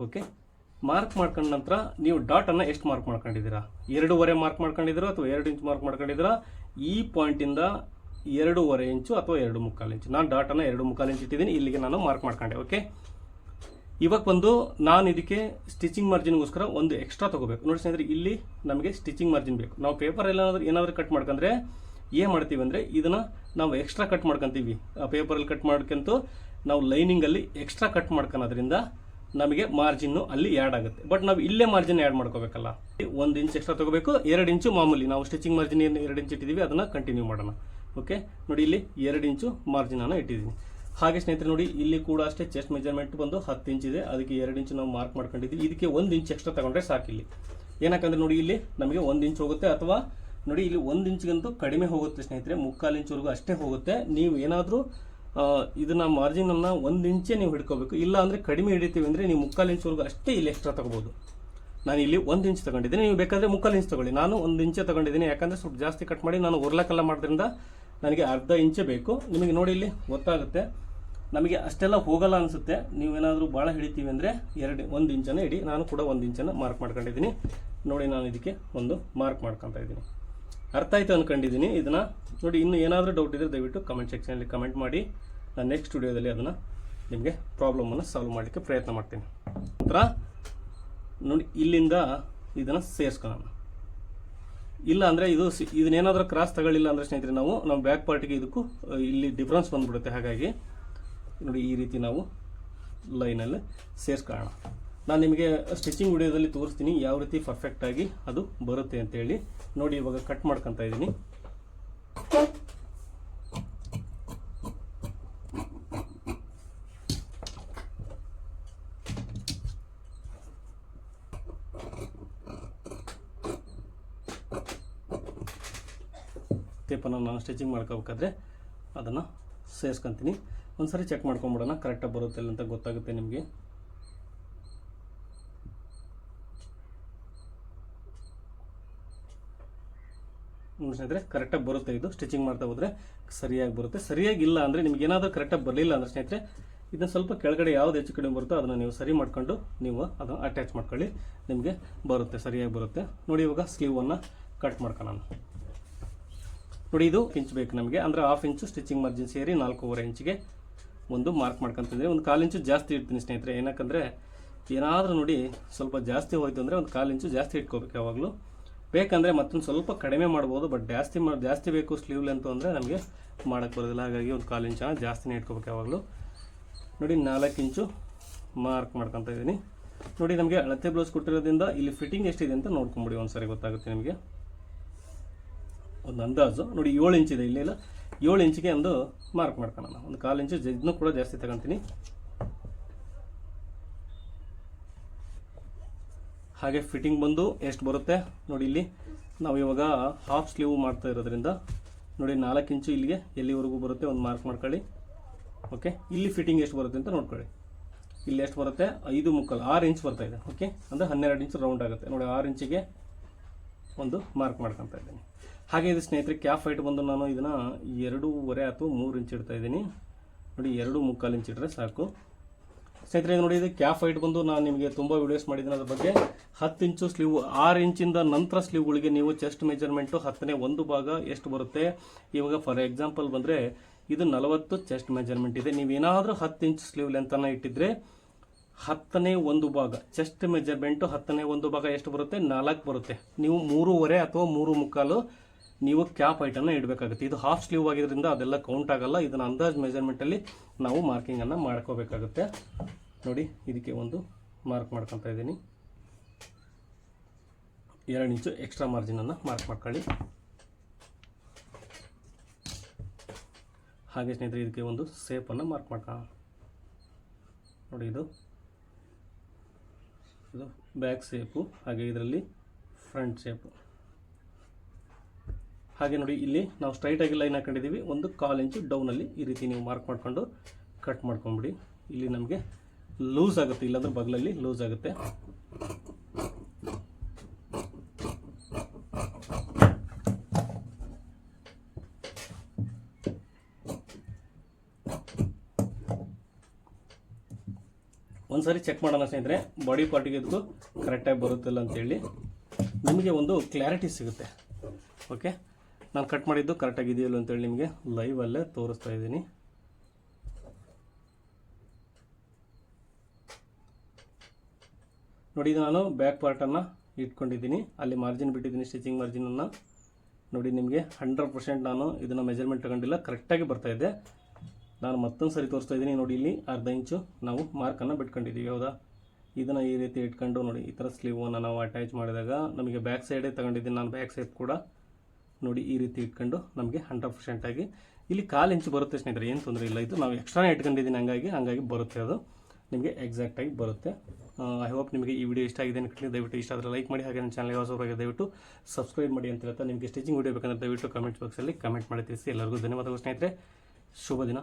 ಓಕೆ, ಮಾರ್ಕ್ ಮಾಡ್ಕೊಂಡ ನಂತರ ನೀವು ಡಾಟನ್ನು ಎಷ್ಟು ಮಾರ್ಕ್ ಮಾಡ್ಕೊಂಡಿದ್ದೀರಾ, 2.5 ಮಾರ್ಕ್ ಮಾಡ್ಕೊಂಡಿದ್ದೀರಾ ಅಥವಾ 2 ಇಂಚ್ ಮಾರ್ಕ್ ಮಾಡ್ಕೊಂಡಿದ್ದೀರಾ. ಈ ಪಾಯಿಂಟಿಂದ 2.5 ಇಂಚು ಅಥವಾ 2.25 ಇಂಚು. ನಾನು ಡಾಟನ್ನು 2.25 ಇಂಚ್ ಇಟ್ಟಿದ್ದೀನಿ, ಇಲ್ಲಿಗೆ ನಾನು ಮಾರ್ಕ್ ಮಾಡ್ಕೊಂಡೆ. ಓಕೆ, ಇವಾಗ ಬಂದು ನಾನು ಇದಕ್ಕೆ ಸ್ಟಿಚಿಂಗ್ ಮಾರ್ಜಿನ್ಗೋಸ್ಕರ ಒಂದು ಎಕ್ಸ್ಟ್ರಾ ತೊಗೋಬೇಕು. ನೋಡಿ ಸ್ನೇಹಿತರೆ, ಇಲ್ಲಿ ನಮಗೆ ಸ್ಟಿಚಿಂಗ್ ಮಾರ್ಜಿನ್ ಬೇಕು. ನಾವು ಪೇಪರ್ ಏನಾದರೂ ಕಟ್ ಮಾಡ್ಕೊಂಡ್ರೆ ಏನು ಮಾಡ್ತೀವಿ ಅಂದರೆ ಇದನ್ನು ನಾವು ಎಕ್ಸ್ಟ್ರಾ ಕಟ್ ಮಾಡ್ಕೊತೀವಿ. ಆ ಪೇಪರಲ್ಲಿ ಕಟ್ ಮಾಡ್ಕೊಂತು ನಾವು ಲೈನಿಂಗಲ್ಲಿ ಎಕ್ಸ್ಟ್ರಾ ಕಟ್ ಮಾಡ್ಕೊಳೋದ್ರಿಂದ ನಮಗೆ ಮಾರ್ಜಿನ್ನು ಅಲ್ಲಿ ಆ್ಯಡ್ ಆಗುತ್ತೆ. ಬಟ್ ನಾವು ಇಲ್ಲೇ ಮಾರ್ಜಿನ್ ಆ್ಯಡ್ ಮಾಡ್ಕೋಬೇಕಲ್ಲ. 1 ಇಂಚ್ ಎಕ್ಸ್ಟ್ರಾ ತೊಗೋಬೇಕು. 2 ಇಂಚು ಮಾಮೂಲಿ ನಾವು ಸ್ಟಿಚಿಂಗ್ ಮಾರ್ಜಿನ್ ಏನು 2 ಇಂಚ್ ಇಟ್ಟಿದ್ದೀವಿ ಅದನ್ನು ಕಂಟಿನ್ಯೂ ಮಾಡೋಣ. ಓಕೆ, ನೋಡಿ ಇಲ್ಲಿ 2 ಇಂಚು ಮಾರ್ಜಿನನ್ನು ಇಟ್ಟಿದ್ದೀನಿ. ಹಾಗೆ ಸ್ನೇಹಿತರೆ ನೋಡಿ ಇಲ್ಲಿ ಕೂಡ ಅಷ್ಟೇ ಚೆಸ್ಟ್ ಮೆಜರ್ಮೆಂಟ್ ಬಂದು 10 ಇಂಚ್ ಇದೆ, ಅದಕ್ಕೆ 2 ಇಂಚು ನಾವು ಮಾರ್ಕ್ ಮಾಡ್ಕೊಂಡಿದ್ದೀವಿ. ಇದಕ್ಕೆ 1 ಇಂಚ್ ಎಕ್ಸ್ಟ್ರಾ ತಗೊಂಡ್ರೆ ಸಾಕಿಲ್ಲಿ. ಏನಕ್ಕಂದ್ರೆ ನೋಡಿ ಇಲ್ಲಿ ನಮಗೆ 1 ಇಂಚ್ ಹೋಗುತ್ತೆ, ಅಥವಾ ನೋಡಿ ಇಲ್ಲಿ 1 ಇಂಚ್ಗಂತೂ ಕಡಿಮೆ ಹೋಗುತ್ತೆ ಸ್ನೇಹಿತರೆ, 3/4 ಇಂಚ್ವರೆಗೂ ಅಷ್ಟೇ ಹೋಗುತ್ತೆ. ನೀವು ಏನಾದರೂ ಇದನ್ನ ಮಾರ್ಜಿನನ್ನು 1 ಇಂಚೇ ನೀವು ಹಿಡ್ಕೋಬೇಕು. ಇಲ್ಲ ಅಂದರೆ ಕಡಿಮೆ ಹಿಡಿತೀವಿ ಅಂದರೆ ನೀವು 3/4 ಇಂಚ್ವರೆಗೂ ಅಷ್ಟೇ ಇಲ್ಲಿ ಎಕ್ಸ್ಟ್ರಾ ತಗೋಬೋದು. ನಾನು ಇಲ್ಲಿ 1 ಇಂಚ್ ತಗೊಂಡಿದ್ದೀನಿ, ನೀವು ಬೇಕಾದರೆ 3/4 ಇಂಚ್ ತಗೊಳ್ಳಿ. ನಾನು 1 ಇಂಚೇ ತಗೊಂಡಿದ್ದೀನಿ, ಯಾಕಂದರೆ ಸ್ವಲ್ಪ ಜಾಸ್ತಿ ಕಟ್ ಮಾಡಿ ನಾನು ಉರ್ಲಕ್ಕೆಲ್ಲ ಮಾಡೋದ್ರಿಂದ ನನಗೆ ಅರ್ಧ ಇಂಚೇ ಬೇಕು. ನಿಮಗೆ ನೋಡಿ ಇಲ್ಲಿ ಗೊತ್ತಾಗುತ್ತೆ, ನಮಗೆ ಅಷ್ಟೆಲ್ಲ ಹೋಗಲ್ಲ ಅನಿಸುತ್ತೆ. ನೀವೇನಾದರೂ ಭಾಳ ಹಿಡಿತೀವಿ ಅಂದರೆ 1 ಇಂಚನೇ ಇಡಿ. ನಾನು ಕೂಡ 1 ಇಂಚನ್ನು ಮಾರ್ಕ್ ಮಾಡ್ಕೊಂಡಿದ್ದೀನಿ. ನೋಡಿ, ನಾನು ಇದಕ್ಕೆ ಒಂದು ಮಾರ್ಕ್ ಮಾಡ್ಕೊತಾ ಇದ್ದೀನಿ. ಅರ್ಥ ಆಯಿತು ಅಂದ್ಕೊಂಡಿದ್ದೀನಿ. ಇದನ್ನು ನೋಡಿ, ಇನ್ನೂ ಏನಾದರೂ ಡೌಟ್ ಇದ್ದರೆ ದಯವಿಟ್ಟು ಕಮೆಂಟ್ ಸೆಕ್ಷನಲ್ಲಿ ಕಮೆಂಟ್ ಮಾಡಿ. ನಾನು ನೆಕ್ಸ್ಟ್ ವಿಡಿಯೋದಲ್ಲಿ ಅದನ್ನು ನಿಮಗೆ ಪ್ರಾಬ್ಲಮನ್ನು ಸಾಲ್ವ್ ಮಾಡಲಿಕ್ಕೆ ಪ್ರಯತ್ನ ಮಾಡ್ತೀನಿ. ನಂತರ ನೋಡಿ, ಇಲ್ಲಿಂದ ಇದನ್ನು ಸೇರಿಸ್ಕೊಳ್ಳೋಣ. ಇಲ್ಲ ಅಂದರೆ ಇದನ್ನೇನಾದರೂ ಕ್ರಾಸ್ ತಗೊಳ್ಳಿಲ್ಲ ಅಂದರೆ ಸ್ನೇಹಿತರೆ ನಮ್ಮ ಬ್ಯಾಕ್ ಪಾರ್ಟಿಗೆ ಇದಕ್ಕೂ ಇಲ್ಲಿ ಡಿಫ್ರೆನ್ಸ್ ಬಂದುಬಿಡುತ್ತೆ. ಹಾಗಾಗಿ ನೋಡಿ, ಈ ರೀತಿ ನಾವು ಲೈನಲ್ಲಿ ಸೇರಿಸ್ಕೊಳ್ಳೋಣ. ನಾನು ನಿಮಗೆ ಸ್ಟಿಚಿಂಗ್ ವಿಡಿಯೋದಲ್ಲಿ ತೋರಿಸ್ತೀನಿ ಯಾವ ರೀತಿ ಪರ್ಫೆಕ್ಟಾಗಿ ಅದು ಬರುತ್ತೆ ಅಂತೇಳಿ. ನೋಡಿ, ಇವಾಗ ಕಟ್ ಮಾಡ್ಕೊತಾ ಇದ್ದೀನಿ. ಟೇಪನ್ನು ನಾನು ಸ್ಟಿಚಿಂಗ್ ಮಾಡ್ಕೋಬೇಕಾದ್ರೆ ಅದನ್ನು ಸೇರಿಸ್ಕೊತೀನಿ. ಒಂದ್ಸರಿ ಚೆಕ್ ಮಾಡ್ಕೊಂಬಿಡೋಣ ಕರೆಕ್ಟಾಗಿ ಬರುತ್ತೆ ಇಲ್ಲ ಅಂತ ಗೊತ್ತಾಗುತ್ತೆ ನಿಮಗೆ. ಸ್ನೇಹಿತರೆ, ಕರೆಕ್ಟಾಗಿ ಬರುತ್ತೆ. ಇದು ಸ್ಟಿಚಿಂಗ್ ಮಾಡ್ತಾ ಹೋದರೆ ಸರಿಯಾಗಿ ಬರುತ್ತೆ. ಸರಿಯಾಗಿ ಇಲ್ಲ ಅಂದರೆ ನಿಮ್ಗೆ ಏನಾದರೂ ಕರೆಕ್ಟಾಗಿ ಬರಲಿಲ್ಲ ಅಂದರೆ ಸ್ನೇಹಿತರೆ, ಇದನ್ನು ಸ್ವಲ್ಪ ಕೆಳಗಡೆ ಯಾವ್ದು ಹೆಚ್ಚು ಕಡಿಮೆ ಬರುತ್ತೋ ಅದನ್ನು ನೀವು ಸರಿ ಮಾಡ್ಕೊಂಡು ನೀವು ಅದನ್ನು ಅಟ್ಯಾಚ್ ಮಾಡ್ಕೊಳ್ಳಿ, ನಿಮಗೆ ಬರುತ್ತೆ, ಸರಿಯಾಗಿ ಬರುತ್ತೆ. ನೋಡಿ, ಇವಾಗ ಸ್ಲೀವನ್ನು ಕಟ್ ಮಾಡ್ಕೊಳ್ಳೋಣ. ನೋಡಿ, ಇದು ಇಂಚ್ ಬೇಕು ನಮಗೆ, ಅಂದರೆ 1/2 ಇಂಚು ಸ್ಟಿಚಿಂಗ್ ಮಾರ್ಜಿನ್ ಸೇರಿ 4.25 ಇಂಚಿಗೆ ಒಂದು ಮಾರ್ಕ್ ಮಾಡ್ಕೊತಿದ್ದೀನಿ. ಒಂದು 1/4 ಇಂಚು ಜಾಸ್ತಿ ಇಡ್ತೀನಿ ಸ್ನೇಹಿತರೆ. ಏನಕ್ಕಂದರೆ ಏನಾದರೂ ನೋಡಿ ಸ್ವಲ್ಪ ಜಾಸ್ತಿ ಹೋಯ್ತು ಅಂದರೆ ಒಂದು 1/4 ಇಂಚು ಜಾಸ್ತಿ ಇಟ್ಕೋಬೇಕು ಯಾವಾಗಲೂ. ಬೇಕಂದರೆ ಮತ್ತೊಂದು ಸ್ವಲ್ಪ ಕಡಿಮೆ ಮಾಡ್ಬೋದು, ಬಟ್ ಜಾಸ್ತಿ ಬೇಕು ಸ್ಲೀವ್ ಲೆಂತ್ ಅಂದರೆ ನಮಗೆ ಮಾಡೋಕ್ಕೆ ಬರೋದಿಲ್ಲ. ಹಾಗಾಗಿ ಒಂದು 1/4 ಇಂಚನ್ನು ಜಾಸ್ತಿನೇ ಇಟ್ಕೋಬೇಕು ಯಾವಾಗಲೂ. ನೋಡಿ, 4 ಇಂಚು ಮಾರ್ಕ್ ಮಾಡ್ಕೊತಾ ಇದ್ದೀನಿ. ನೋಡಿ, ನಮಗೆ ಅಳತೆ ಬ್ಲೌಸ್ ಕೊಟ್ಟಿರೋದ್ರಿಂದ ಇಲ್ಲಿ ಫಿಟ್ಟಿಂಗ್ ಎಷ್ಟಿದೆ ಅಂತ ನೋಡ್ಕೊಂಬಿಡಿ, ಒಂದು ಸರಿ ಗೊತ್ತಾಗುತ್ತೆ ನಿಮಗೆ. ಒಂದು ಅಂದಾಜು ನೋಡಿ 7 ಇಂಚಿದೆ, ಇಲ್ಲ 7 ಇಂಚಿಗೆ ಒಂದು ಮಾರ್ಕ್ ಮಾಡ್ಕೊಳ್ಳೋಣ. ಒಂದು 1/4 ಇಂಚು ಇದನ್ನು ಕೂಡ ಜಾಸ್ತಿ ತಗೊತೀನಿ. ಹಾಗೆ ಫಿಟ್ಟಿಂಗ್ ಬಂದು ಎಷ್ಟು ಬರುತ್ತೆ ನೋಡಿ. ಇಲ್ಲಿ ನಾವು ಇವಾಗ ಹಾಫ್ ಸ್ಲೀವ್ ಮಾಡ್ತಾ ಇರೋದ್ರಿಂದ ನೋಡಿ 4 ಇಂಚು ಇಲ್ಲಿಗೆ ಎಲ್ಲಿವರೆಗೂ ಬರುತ್ತೆ ಒಂದು ಮಾರ್ಕ್ ಮಾಡ್ಕೊಳ್ಳಿ. ಓಕೆ, ಇಲ್ಲಿ ಫಿಟ್ಟಿಂಗ್ ಎಷ್ಟು ಬರುತ್ತೆ ಅಂತ ನೋಡ್ಕೊಳ್ಳಿ. ಇಲ್ಲಿ ಎಷ್ಟು ಬರುತ್ತೆ, 5.75 6 ಇಂಚ್ ಬರ್ತಾ ಇದೆ. ಓಕೆ, ಅಂದರೆ 12 ಇಂಚು ರೌಂಡ್ ಆಗುತ್ತೆ. ನೋಡಿ, 6 ಇಂಚಿಗೆ ಒಂದು ಮಾರ್ಕ್ ಮಾಡ್ಕೊತಾ ಇದ್ದೀನಿ. ಹಾಗೆ ಇದು ಸ್ನೇಹಿತರೆ ಕ್ಯಾಪ್ ಹೈಟ್ ಬಂದು ನಾನು ಇದನ್ನು 2.5 ಅಥವಾ 3 ಇಂಚ್ ಇಡ್ತಾ ಇದ್ದೀನಿ. ನೋಡಿ, 2.25 ಇಂಚ್ ಇಟ್ಟರೆ ಸಾಕು ಸ್ನೇಹಿತರೆ. ನೋಡಿ, ಇದು ಕ್ಯಾಪ್ ಹೈಟ್ ಬಂದು ನಾನು ನಿಮಗೆ ತುಂಬ ವೀಡಿಯೋಸ್ ಮಾಡಿದ್ದೀನಿ ಅದ್ರ ಬಗ್ಗೆ. 10 ಇಂಚು ಸ್ಲೀವ್, 6 ಇಂಚಿಂದ ನಂತರ ಸ್ಲೀವ್ಗಳಿಗೆ ನೀವು ಚೆಸ್ಟ್ ಮೆಜರ್ಮೆಂಟು 10ನೇ 1 ಭಾಗ ಎಷ್ಟು ಬರುತ್ತೆ. ಇವಾಗ ಫಾರ್ ಎಕ್ಸಾಂಪಲ್ ಬಂದರೆ ಇದು 40 ಚೆಸ್ಟ್ ಮೆಜರ್ಮೆಂಟ್ ಇದೆ. ನೀವೇನಾದರೂ 10 ಇಂಚ್ ಸ್ಲೀವ್ ಲೆಂತನ್ನು ಇಟ್ಟಿದ್ರೆ 10ನೇ 1 ಭಾಗ ಚೆಸ್ಟ್ ಮೆಜರ್ಮೆಂಟು 10ನೇ 1 ಭಾಗ ಎಷ್ಟು ಬರುತ್ತೆ, 4 ಬರುತ್ತೆ. ನೀವು 3.25 ಅಥವಾ 3.25 ನೀವು ಕ್ಯಾಪ್ ಹೈಟನ್ನು ಇಡಬೇಕಾಗುತ್ತೆ. ಇದು ಹಾಫ್ ಸ್ಲೀವ್ ಆಗಿದ್ದರಿಂದ ಅದೆಲ್ಲ ಕೌಂಟ್ ಆಗಲ್ಲ. ಇದನ್ನು ಅಂದಾಜು ಮೆಜರ್ಮೆಂಟಲ್ಲಿ ನಾವು ಮಾರ್ಕಿಂಗನ್ನು ಮಾಡ್ಕೋಬೇಕಾಗುತ್ತೆ. ನೋಡಿ, ಇದಕ್ಕೆ ಒಂದು ಮಾರ್ಕ್ ಮಾಡ್ಕೊತಾ ಇದ್ದೀನಿ. 2 ಇಂಚು ಎಕ್ಸ್ಟ್ರಾ ಮಾರ್ಜಿನನ್ನು ಮಾರ್ಕ್ ಮಾಡ್ಕೊಳ್ಳಿ. ಹಾಗೆ ಸ್ನೇಹಿತರೆ, ಇದಕ್ಕೆ ಒಂದು ಸೇಪನ್ನು ಮಾರ್ಕ್ ಮಾಡ್ಕೊಳ್ಳೋಣ. ನೋಡಿ, ಇದು ಬ್ಯಾಕ್ ಸೇಪು, ಹಾಗೆ ಇದರಲ್ಲಿ ಫ್ರಂಟ್ ಸೇಪು. ಹಾಗೆ ನೋಡಿ, ಇಲ್ಲಿ ನಾವು ಸ್ಟ್ರೈಟಾಗಿ ಲೈನ್ ಹಾಕೊಂಡಿದ್ದೀವಿ. ಒಂದು 1/4 ಇಂಚು ಡೌನಲ್ಲಿ ಈ ರೀತಿ ನೀವು ಮಾರ್ಕ್ ಮಾಡಿಕೊಂಡು ಕಟ್ ಮಾಡ್ಕೊಂಬಿಡಿ. ಇಲ್ಲಿ ನಮಗೆ ಲೂಸ್ ಆಗುತ್ತೆ, ಇಲ್ಲಾಂದ್ರೆ ಬಗಲಲ್ಲಿ ಲೂಸ್ ಆಗುತ್ತೆ. ಒಂದ್ಸರಿ ಚೆಕ್ ಮಾಡೋಣ ಸ್ನೇಹಿತರೆ, ಬಾಡಿ ಪಾರ್ಟಿಗೆ ಇದಕ್ಕೂ ಕರೆಕ್ಟಾಗಿ ಬರುತ್ತಿಲ್ಲ ಅಂತೇಳಿ ನಿಮಗೆ ಒಂದು ಕ್ಲಾರಿಟಿ ಸಿಗುತ್ತೆ. ಓಕೆ, ನಾನು ಕಟ್ ಮಾಡಿದ್ದು ಕರೆಕ್ಟಾಗಿ ಇದೆಯಲ್ಲ ಅಂತೇಳಿ ನಿಮಗೆ ಲೈವಲ್ಲೇ ತೋರಿಸ್ತಾ ಇದ್ದೀನಿ. ನೋಡಿ, ಇದು ನಾನು ಬ್ಯಾಕ್ ಪಾರ್ಟನ್ನು ಇಟ್ಕೊಂಡಿದ್ದೀನಿ, ಅಲ್ಲಿ ಮಾರ್ಜಿನ್ ಬಿಟ್ಟಿದ್ದೀನಿ, ಸ್ಟಿಚಿಂಗ್ ಮಾರ್ಜಿನನ್ನು. ನೋಡಿ, ನಿಮಗೆ 100% ನಾನು ಇದನ್ನು ಮೆಜರ್ಮೆಂಟ್ ತಗೊಂಡಿಲ್ಲ, ಕರೆಕ್ಟಾಗಿ ಬರ್ತಾಯಿದೆ. ನಾನು ಮತ್ತೊಂದು ಸರಿ ತೋರಿಸ್ತಾ ಇದ್ದೀನಿ. ನೋಡಿ, ಇಲ್ಲಿ ಅರ್ಧ ಇಂಚು ನಾವು ಮಾರ್ಕನ್ನು ಬಿಟ್ಕೊಂಡಿದ್ದೀವಿ. ಹೌದಾ, ಇದನ್ನು ಈ ರೀತಿ ಇಟ್ಕೊಂಡು ನೋಡಿ, ಈ ಥರ ಸ್ಲೀವನ್ನು ನಾವು ಅಟ್ಯಾಚ್ ಮಾಡಿದಾಗ ನಮಗೆ ಬ್ಯಾಕ್ ಸೈಡೇ ತಗೊಂಡಿದ್ದೀನಿ ನಾನು. ಬ್ಯಾಕ್ ಸೈಡ್ ಕೂಡ ನೋಡಿ ಈ ರೀತಿ ಇಟ್ಕೊಂಡು ನಮಗೆ 100% ಆಗಿ ಇಲ್ಲಿ 1/4 ಇಂಚು ಬರುತ್ತೆ ಸ್ನೇಹಿತರೆ, ಏನು ತೊಂದರೆ ಇಲ್ಲ. ಇದು ನಾವು ಎಕ್ಸ್ಟ್ರಾನೇ ಇಟ್ಕೊಂಡಿದ್ದೀನಿ, ಹಂಗಾಗಿ ಬರುತ್ತೆ, ಅದು ನಿಮಗೆ ಎಕ್ಸಾಕ್ಟಾಗಿ ಬರುತ್ತೆ. ಐ ಹೋಪ್ ನಿಮಗೆ ಈ ವಿಡಿಯೋ ಇಷ್ಟ ಆಗಿದೆ ಅನ್ಕೊಂಡು ದಯವಿಟ್ಟು ಇಷ್ಟ ಆದರೆ ಲೈಕ್ ಮಾಡಿ. ಹಾಗೆ ನನ್ನ ಚಾನಲ್ಗೆ ಹೊಸಬರಾಗಿ ದಯವಿಟ್ಟು ಸಬ್ಸ್ಕ್ರೈಬ್ ಮಾಡಿ ಅಂತ ಹೇಳ್ತಾ, ನಿಮಗೆ ಸ್ಟಿಚಿಂಗ್ ವಿಡಿಯೋ ಬೇಕಂದ್ರೆ ದಯವಿಟ್ಟು ಕಮೆಂಟ್ ಬಾಕ್ಸಲ್ಲಿ ಕಮೆಂಟ್ ಮಾಡಿ ತಿಳಿಸಿ. ಎಲ್ಲರಿಗೂ ಧನ್ಯವಾದಗಳು ಸ್ನೇಹಿತರೆ, ಶುಭ ದಿನ.